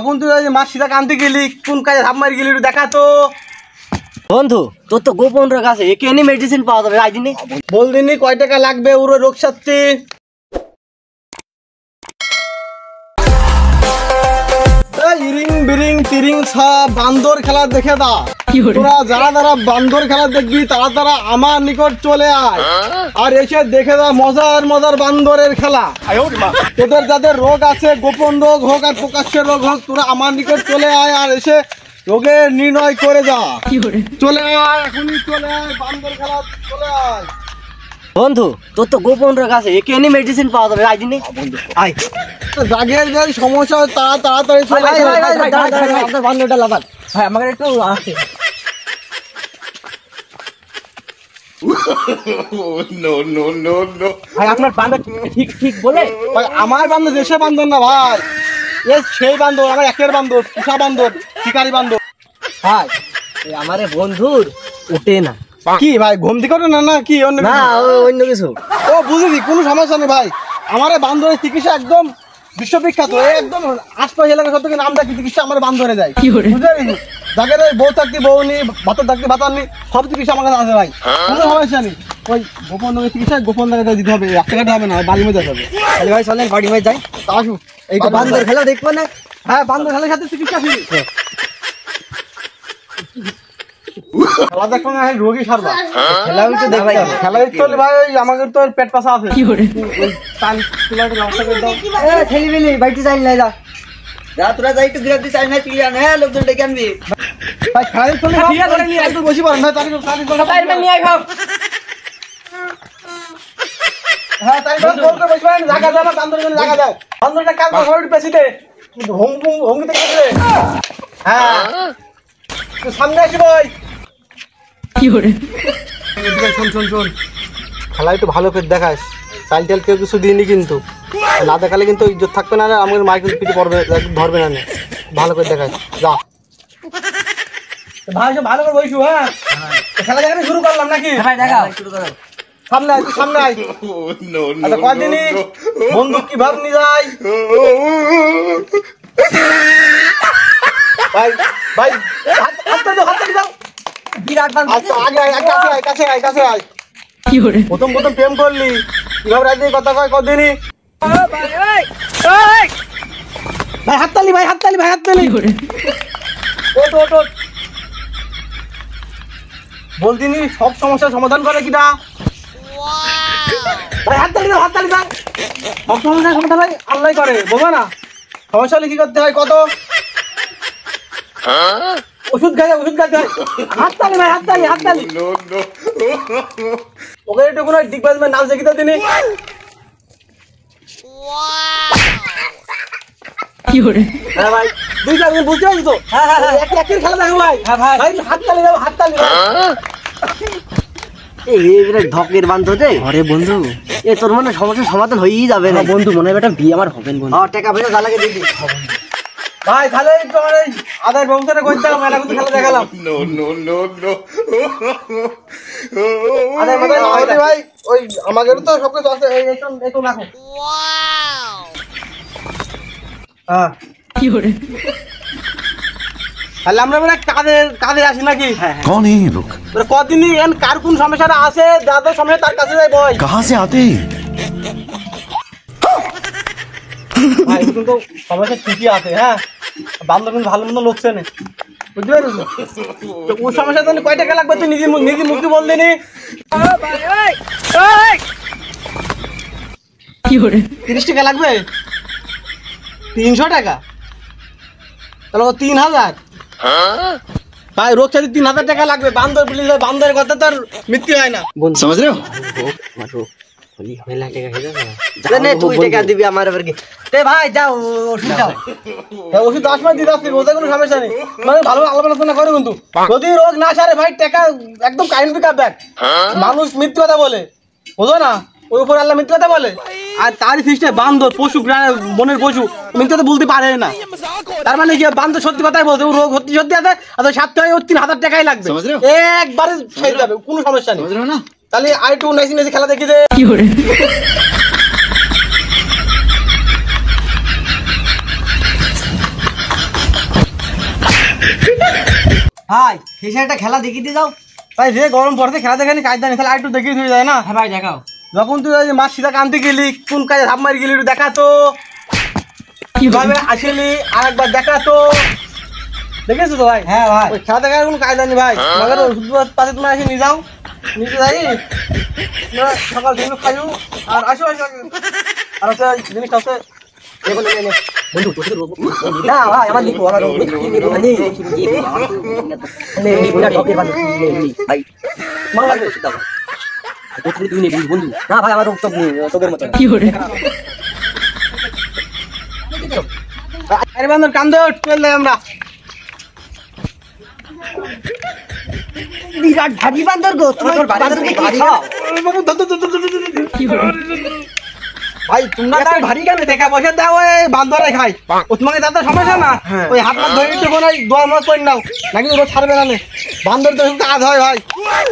তখন তুই ওই মাছ সিধা কানতে গেলি, কোন কাজে ধাপ মারি গেলি একটু দেখা তো। বন্ধু তোর তো গোপন রোগ আছে, একে এনে মেডিসিন পাওয়া যাবে আইদিনে। বলদিনি কয় টাকা লাগবে ওর রোগ সারতে? ইরিং বিরিং তিরিং সব বান্দর খেলা দেখে দা। তোরা যারা যারা বান্দর খেলা দেখবি তারা তারা আমার নিকট চলে আয়, আর এসে দেখে দা মজার মজার বান্দরের খেলা। তোদের যাদের রোগ আছে, গোপন রোগ হোক আর প্রকাশ্যের রোগ হোক, তোরা আমার নিকট চলে আয় আর এসে রোগের নির্ণয় করে যা। চলে আয়, এখনই চলে আয়, বান্দর খেলা চলে আয়। বন্ধু তোর তো গোপন রোগ আছে, একে এনে মেডিসিন পাওয়া যাবে আইদিনে। আয় জাগের যে সমস্যা তাড়াতাড়ি চলে আয়। আপনার বান্দরটা লাগান ভাই, আমাকে একটু আসে। ভাই আপনার বান্দর ঠিক ঠিক বলে? ভাই আমার বান্দর দেশে বান্দর না ভাই, এ সেই বান্দর, আমার একের বান্দর, পুষা বান্দর, শিকারি বান্দর। ভাই আমার বন্ধুর ওঠে না। কি ভাই ঘুম থেকে ওঠে না? না কি অন্য না অন্য কিছু? ও বুঝেছি, কোনো সমস্যা নেই ভাই। আমার বান্দরের চিকিৎসা একদম বিশ্ববিখ্যাত, একদম আশপাশ এলাকা সব থেকে নাম ডাকি চিকিৎসা আমার বান্দরে যায়, বুঝতে পারিস? যাকে বউ থাকতে বউ নি, ভাতার থাকতে ভাতার নি, সব চিকিৎসা আমার কাছে আছে ভাই, কোনো সমস্যা নেই। ওই গোপন রোগের চিকিৎসা গোপন জায়গায় দিতে হবে, রাস্তাঘাটে হবে না, বাড়ির মধ্যে হবে। ভাই চলেন বাড়ি হয়ে যাই, আসুন এই তো বান্দর খেলা দেখবো না? হ্যাঁ বান্দর খেলার সাথে চিকিৎসা ফ্রি। খেলা দেখো না, রোগী সারবা। খেলা তো দেখবো। খেলা চলে ভাই, আমাদের তো পেট পাশা আছে। ছেলেবেলি বাড়িতে যাই না, যা তোরা যাই একটু বিরাট চাই না, তুই আন। হ্যাঁ লোকজন ডেকে আনবি ভাই, খেলা চলে একটু বসি পারেন ভাই, নিয়ে খাও। হ্যাঁ তাই বলতে বসি পারেন, জায়গা যাবে বান্দর জায়গা দাও, বান্দরটা কাল ঘরে পেছি দে, হঙ্গি থেকে গেলে। হ্যাঁ তুই সামনে আসি ভাই। শোন শোন শোন, খেলা একটু ভালো করে দেখাস, চাল টাল কেউ কিছু দিইনি কিন্তু, না দেখালে কিন্তু ইজ্জত থাকবে না, আমাদের মায়ের কিন্তু পিঠে পড়বে, ধরবে না। ভালো করে দেখাস, যা ভাই, ভালো করে বসু। হ্যাঁ খেলা দেখা শুরু করলাম নাকি? ভাই দেখা শুরু করো। সামনে আয়, তুই সামনে আয়। আচ্ছা কয়দিনই বন্ধু কি ভাব নি যায় ভাই, ভাই হাতটা দাও। বিরাট আচ্ছা আগে আয়, কাছে আয়। প্রথম প্রেম করলি, কিভাবে রাজি কথা কয় কদিনই? ভাই হাততালি। ওট বলতিনি সব সমস্যার সমাধান করে কিনা? ভাই হাততালি দাও। সব সমস্যার সমাধান ভাই আল্লাহ করে, বোঝো না? সমস্যা হলে কি করতে হয় কত? ওষুধ খাই। হাততালি ভাই, হাততালি। ওকে একটু কোনো দিকবাজ নাচ দেখি তো তিনি। হ্যাঁ ভাই, দুই চার বুঝতে পারছি তো। হ্যাঁ একের খেলা দেখো ভাই। হ্যাঁ ভাই হাততালি দাও। ধকের বান্ধব রে ঘরে বন্ধু, এ তোর মনে সমস্যার সমাধান হয়েই যাবে না বন্ধু। মনে হয় একটা বিয়ে আমার হবে বন্ধু। টাকা পয়সা যা লাগে দিবি ভাই, তাহলে একটু আমার এই আদার ব্যবস্থাটা করতে হবে, এটা কিন্তু খেলা দেখালাম। আদার মতো ভাই, ওই আমাদের তো সবকিছু আছে, এই একটু রাখো। হ্যাঁ তাহলে আমরা মানে কাজে আসি নাকি? कौन है ये लोग? কদিনই কার কোন সমস্যাটা আছে, যাদের সমস্যা তার কাছে যাই বই। कहाँ से आते हैं? ভাই কিন্তু সমস্যা ঠিকই আছে। হ্যাঁ বান্দর কিন্তু ভালো মন্দ লোকছে না, বুঝতে পারিস? ওর সমস্যা তাহলে কয় টাকা লাগবে তুই নিজে মুখে বল দিনি। 30 টাকা লাগবে? 300 টাকা? তাহলে 3000। ভাই রোগ সাথে 3000 টাকা লাগবে। বান্দর প্লিজ, বান্দরের কথা তো আর মৃত্যু হয় না, समझ रहे हो? তুই টাকা দিবি আমার আবার কি? ভাই যাও ওষুধ দাও। ওষুধ 10 মাস দিতে আসছি, ওদের কোনো সমস্যা নেই, মানে ভালো আলোচনা করে। কিন্তু যদি রোগ না সারে ভাই, টাকা একদম কাইন্ড পিকআপ ব্যাক। মানুষ মিথ্যে কথা বলে, বুঝো না? ওই উপর আল্লাহ মিথ্যে কথা বলে, আর তারই সৃষ্টি বান্দর, পশু বনের পশু মিথ্যে কথা বলতে পারে না। তার মানে কি বান্দর সত্যি কথাই বলছে, ও রোগ সত্যি আছে, আর সাথে ওর 3000 টাকাই লাগবে, একবারে ছেড়ে যাবে, কোনো সমস্যা নেই। তাহলে আরেকটু নাইসি খেলা দেখি দে। ভাই শেষে একটা খেলা দেখিয়ে দিয়ে যাও। ভাই যে গরম পড়ছে খেলা দেখানি কায়দা নেই, তাহলে আর একটু দেখিয়ে দিয়ে যায় না। হ্যাঁ ভাই দেখাও। যখন তুই ওই মাছ সিধা কানতে গেলি কোন কাজে ধাপ মারি গেলি একটু দেখা তো, কিভাবে আসলি আর একবার দেখা তো। দেখেছো তো ভাই? হ্যাঁ ভাই। ওই খেলা দেখার কোনো কায়দা নেই ভাই। মগের ওষুধ পাশে তোমার এসে নিয়ে যাও, নিতে যাই সকাল থেকে খাইও আর আসো আসো আর হচ্ছে জিনিস আছে বন্ধু না ভাই আমার দিকে বলা ভাই মনে লাগবে বন্ধু। না ভাই আমার তোদের মতো আরে বান্দর কান্দো চল যাই আমরা। বিরাট ভারী বান্দর গো, তোমার বান্দরকে কি খাও? বাবু ভাই তোমরা তার ভারী কেন দেখা পয়সা দাও ওই বান্দরে খাই ও তোমাকে তাতে সমস্যা না। ওই হাত হাত ধরে একটু কোন দোয়া মাছ করে নাও নাকি ওরা ছাড়বে না। বান্দর তো কাজ হয় ভাই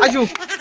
আসু।